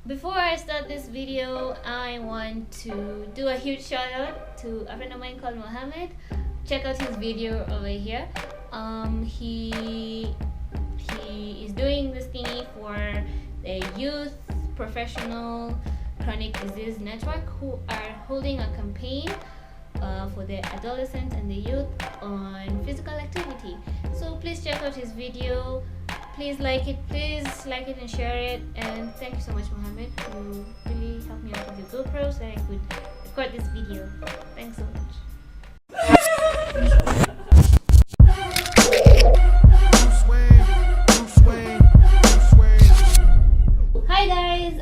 Before I start this video, I want to do a huge shout out to a friend of mine called Mohammed. Check out his video over here. He is doing this thingy for the Youth Professional Chronic Disease Network, who are holding a campaign for the adolescents and the youth on physical activity. So please check out his video. Please like it and share it. And thank you so much, Mohammed. You really helped me out with your GoPro so I could record this video. Thanks so much. Hi guys.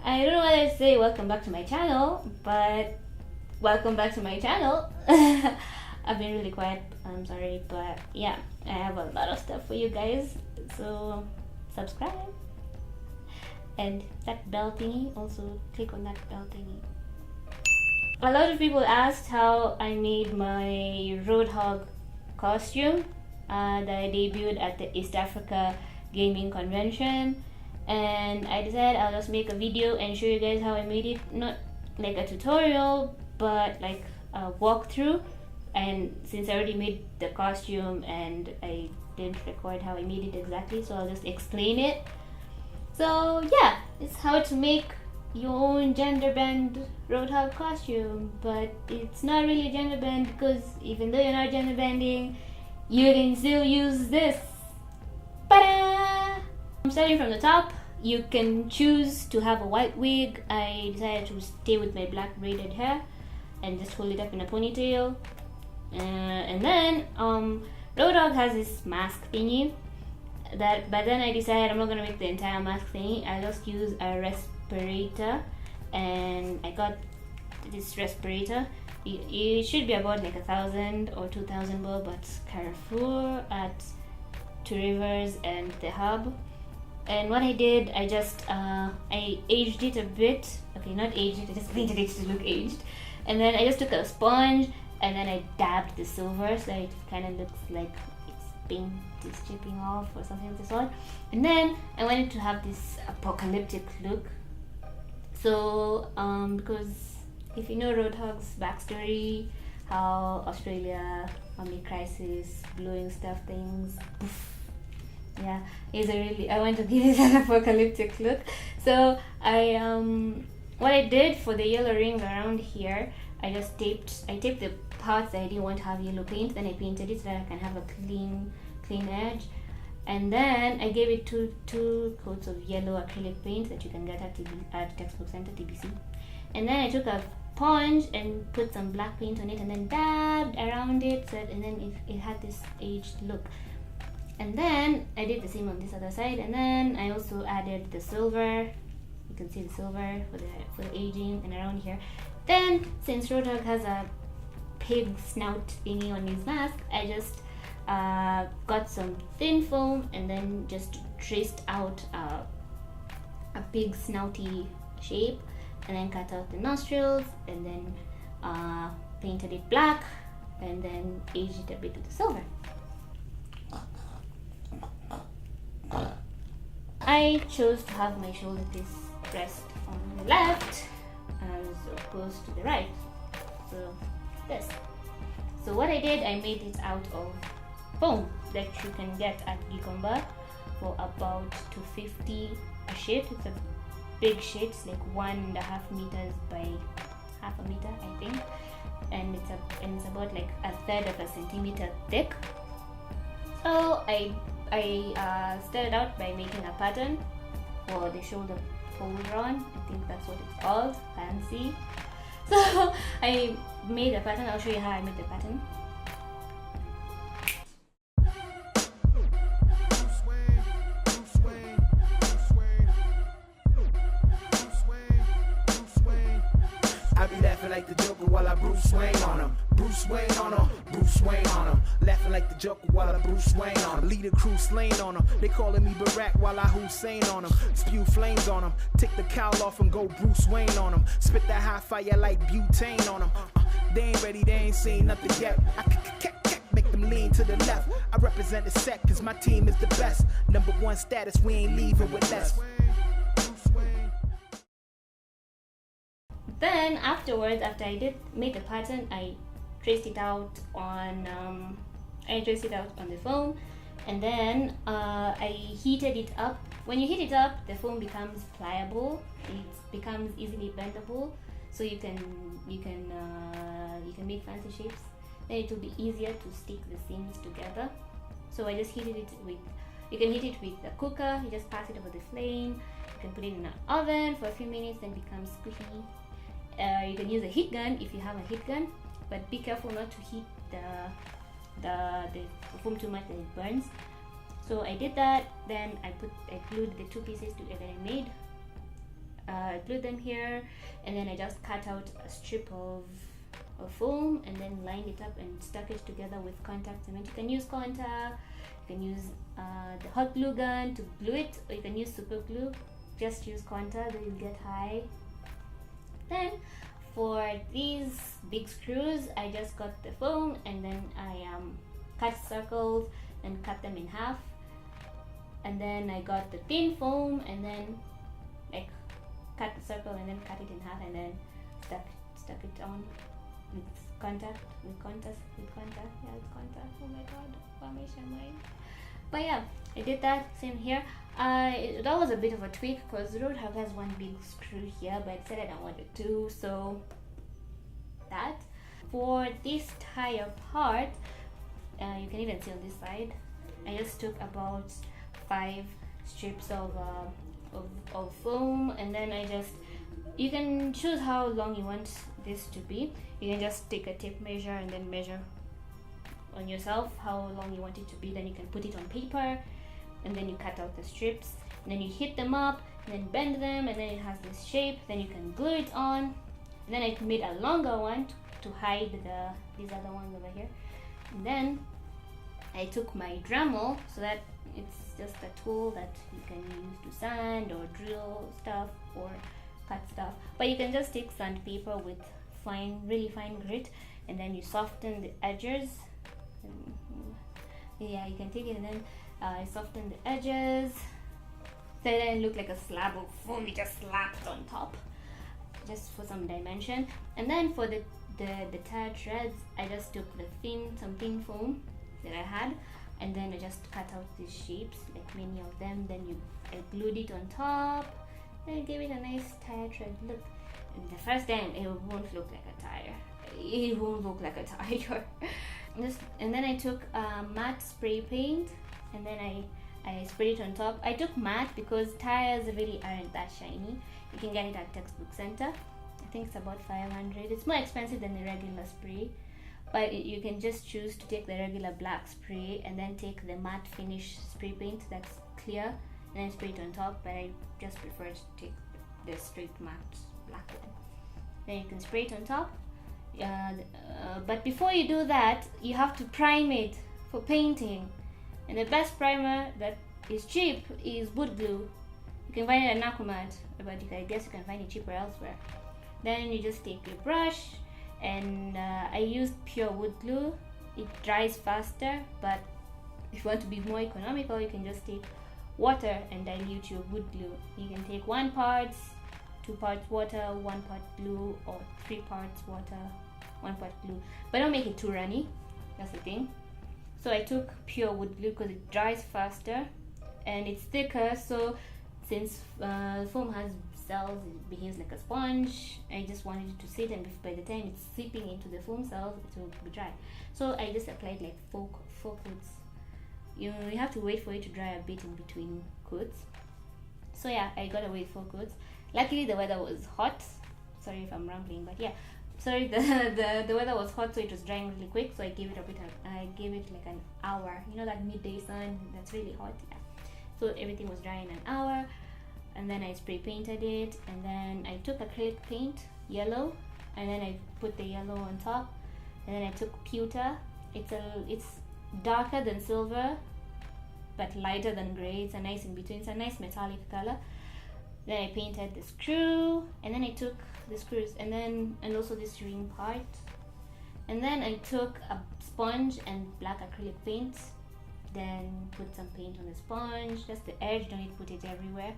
I don't know what to say. Welcome back to my channel, but welcome back to my channel. I've been really quiet, I'm sorry, but yeah, I have a lot of stuff for you guys, so subscribe and that bell thingy, also click on that bell thingy. A lot of people asked how I made my Roadhog costume that I debuted at the East Africa Gaming Convention, and I decided I'll just make a video and show you guys how I made it, not like a tutorial but like a walkthrough. And since I already made the costume and I didn't record how I made it exactly, so I'll just explain it. So yeah, it's how to make your own gender bend Roadhog costume, but it's not really gender bend because even though you're not gender bending, you can still use this. Ta-da! I'm starting from the top. You can choose to have a white wig. I decided to stay with my black braided hair and just hold it up in a ponytail. And then Roadhog has this mask thingy but then I decided I'm not gonna make the entire mask thingy. I just use a respirator, and I got this respirator. It should be about like 1,000 or 2,000 bob at Carrefour, at Two Rivers and the Hub. And what I did, I just I aged it a bit. Okay, not aged it, I just painted it to look aged. And then I just took a sponge and then I dabbed the silver so it kind of looks like its paint is chipping off or something of the sort. And then I wanted to have this apocalyptic look. So because if you know Roadhog's backstory, how Australia, army crisis, blowing stuff things, poof, yeah, I want to give it an apocalyptic look. So what I did for the yellow ring around here, I taped the parts that I didn't want to have yellow paint, then I painted it so that I can have a clean edge. And then I gave it two coats of yellow acrylic paint that you can get at Textbook Center, TBC. And then I took a sponge and put some black paint on it and then dabbed around it, and then it had this aged look. And then I did the same on this other side, and then I also added the silver. You can see the silver for the aging and around here. Then, since Roadhog has a pig snout thingy on his mask, I just got some thin foam and then just traced out a pig snouty shape, and then cut out the nostrils, and then painted it black, and then aged it a bit with the silver. I chose to have my shoulder piece rest on the left as opposed to the right, so this. So what I did, I made it out of foam that you can get at Gikomba for about $250 a sheet. It's a big sheet, it's like 1.5 meters by 0.5 meter, I think, and it's about like 1/3 of a centimeter thick. So I started out by making a pattern for the shoulder Pauldron. I think that's what it's called, fancy. So I made a pattern. I'll show you how I made the pattern. I be laughing like the Joker while I Bruce Wayne on him. Bruce Wayne on him, Bruce Wayne on him. Laughing like the Joker while I Bruce Wayne on him. Lead a crew slain on him. They calling me Barack while I Hussein on him. Spew flames on him. Take the cowl off and go Bruce Wayne on him. Spit that high fire like butane on him. They ain't ready, they ain't seen nothing yet. Make them lean to the left. I represent the set cause my team is the best. #1 status, we ain't leaving with less. then afterwards, after I made the pattern, I traced it out on the foam, and then I heated it up. When you heat it up, the foam becomes pliable. It becomes easily bendable, so you can make fancy shapes. Then it will be easier to stick the seams together. So I just heated it with. You can heat it with a cooker. You just pass it over the flame. You can put it in an oven for a few minutes, then it becomes squishy. You can use a heat gun if you have a heat gun, but be careful not to heat the foam too much that it burns. So I did that. Then I glued the two pieces that I made. I glued them here, and then I just cut out a strip of foam and then lined it up and stuck it together with contact cement. You can use contact. You can use the hot glue gun to glue it, or you can use super glue. Just use contact, then you'll get high. Then for these big screws, I just got the foam and then I cut circles and cut them in half. And then I got the thin foam and then like cut the circle and then cut it in half and then stuck it on with contact. Yeah, with contact. Oh my god, formation mine. But yeah, I did that. Same here. That was a bit of a tweak because Roadhog has one big screw here, but I said I don't want it to, so that. For this tire part, you can even see on this side, I just took about 5 strips of foam, and then you can choose how long you want this to be. You can just take a tape measure and then measure on yourself how long you want it to be. Then you can put it on paper, and then you cut out the strips, and then you heat them up and then bend them, and then it has this shape. Then you can glue it on, and then I made a longer one to hide these other ones over here. And then I took my Dremel, so that it's just a tool that you can use to sand or drill stuff or cut stuff, but you can just take sandpaper with really fine grit, and then you soften the edges. Yeah, you can take it and then soften the edges, so then it look like a slab of foam you just slapped on top, just for some dimension. And then for the tire treads, I just took some thin foam that I had, and then I just cut out these shapes, like many of them. Then I glued it on top, and gave it a nice tire tread look. And the first time it won't look like a tire. It won't look like a tire. And then I took matte spray paint, and then I sprayed it on top. I took matte because tires really aren't that shiny. You can get it at Textbook Center. I think it's about 500. It's more expensive than the regular spray, but you can just choose to take the regular black spray and then take the matte finish spray paint that's clear and then spray it on top. But I just prefer to take the straight matte black one. Then you can spray it on top. But before you do that, you have to prime it for painting. And the best primer that is cheap is wood glue. You can find it at Nakumat, but I guess you can find it cheaper elsewhere. Then you just take your brush, and I used pure wood glue. It dries faster, but if you want to be more economical, you can just take water and dilute your wood glue. You can take 1 part, 2 parts water, 1 part glue, or 3 parts water, 1 part glue. But don't make it too runny, that's the thing. So I took pure wood glue because it dries faster and it's thicker. So since foam has cells, it behaves like a sponge. I just wanted it to sit, and by the time it's seeping into the foam cells, it will be dry. So I just applied like 4 coats. You have to wait for it to dry a bit in between coats. So yeah, I got away with 4 coats. Luckily the weather was hot. Sorry if I'm rambling, but yeah. Sorry, the weather was hot, so it was drying really quick. So I gave it like an hour. You know that midday sun that's really hot. Yeah. So everything was dry in an hour, and then I spray painted it, and then I took acrylic paint, yellow, and then I put the yellow on top, and then I took pewter. It's darker than silver, but lighter than gray. It's a nice in between. It's a nice metallic color. Then I painted the screw, and then I took the screws, and also this ring part, and then I took a sponge and black acrylic paint, then put some paint on the sponge, just the edge, don't need to put it everywhere.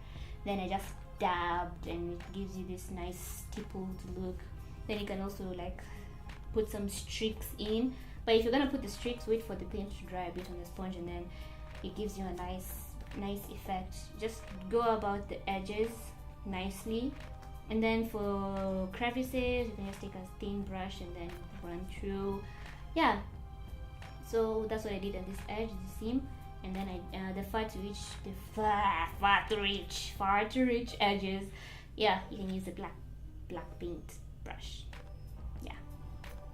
Then I just dabbed, and it gives you this nice stippled look. Then you can also like put some streaks in, but if you're gonna put the streaks, wait for the paint to dry a bit on the sponge, and then it gives you a nice effect. Just go about the edges nicely, and then for crevices you can just take a thin brush and then run through. Yeah, so that's what I did on this edge, the seam. And then the far to reach edges, yeah, you can use a black paint brush. Yeah,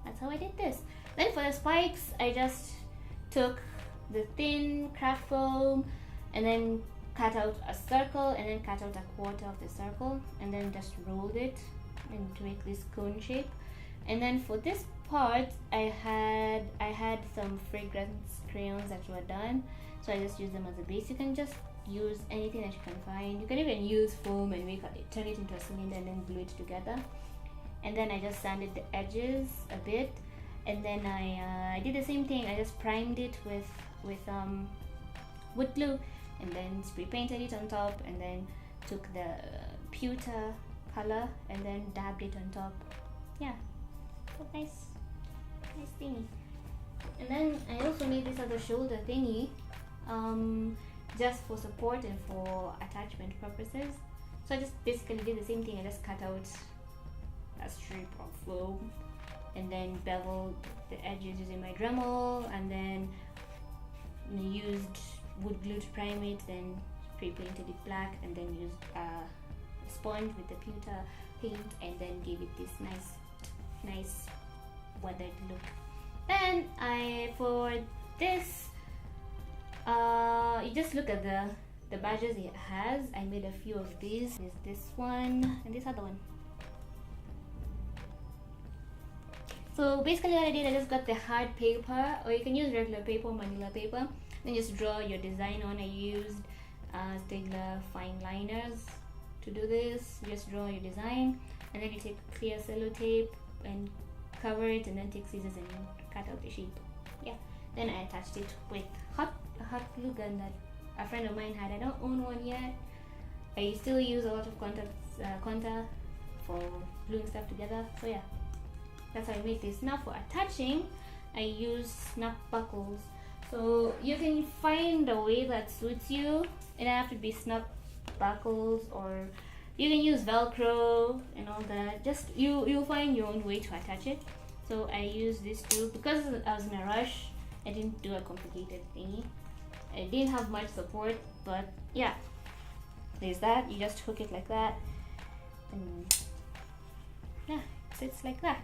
that's how I did this. Then for the spikes, I just took the thin craft foam and then cut out a circle and then cut out a quarter of the circle and then just rolled it and to make this cone shape. And then for this part, I had some fragrance crayons that were done, so I just used them as a base. You can just use anything that you can find. You can even use foam and turn it into a cylinder and then glue it together. And then I just sanded the edges a bit, and then I did the same thing. I just primed it with wood glue and then spray painted it on top, and then took the pewter color and then dabbed it on top. Yeah, so nice thingy. And then I also made this other shoulder thingy, just for support and for attachment purposes. So I just basically did the same thing. I just cut out a strip of foam and then beveled the edges using my Dremel, and then used wood glue to prime it, then spray painted it black, and then used a sponge with the pewter paint, and then gave it this nice weathered look. Then for this, you just look at the badges it has. I made a few of these. There's this one and this other one. So basically what I did, I just got the hard paper, or you can use regular paper, manila paper, then just draw your design on. I used Stegler fine liners to do this. You just draw your design, and then you take clear sellotape and cover it, and then take scissors and cut out the shape. Yeah, then I attached it with a hot glue gun that a friend of mine had. I don't own one yet. I still use a lot of contact for gluing stuff together. So yeah, that's how I made this. Now for attaching, I use snap buckles. So you can find a way that suits you. It doesn't have to be snap buckles, or you can use Velcro and all that. Just you'll find your own way to attach it. So I use this too because I was in a rush. I didn't do a complicated thingy. I didn't have much support, but yeah, there's that. You just hook it like that, and yeah, it sits like that.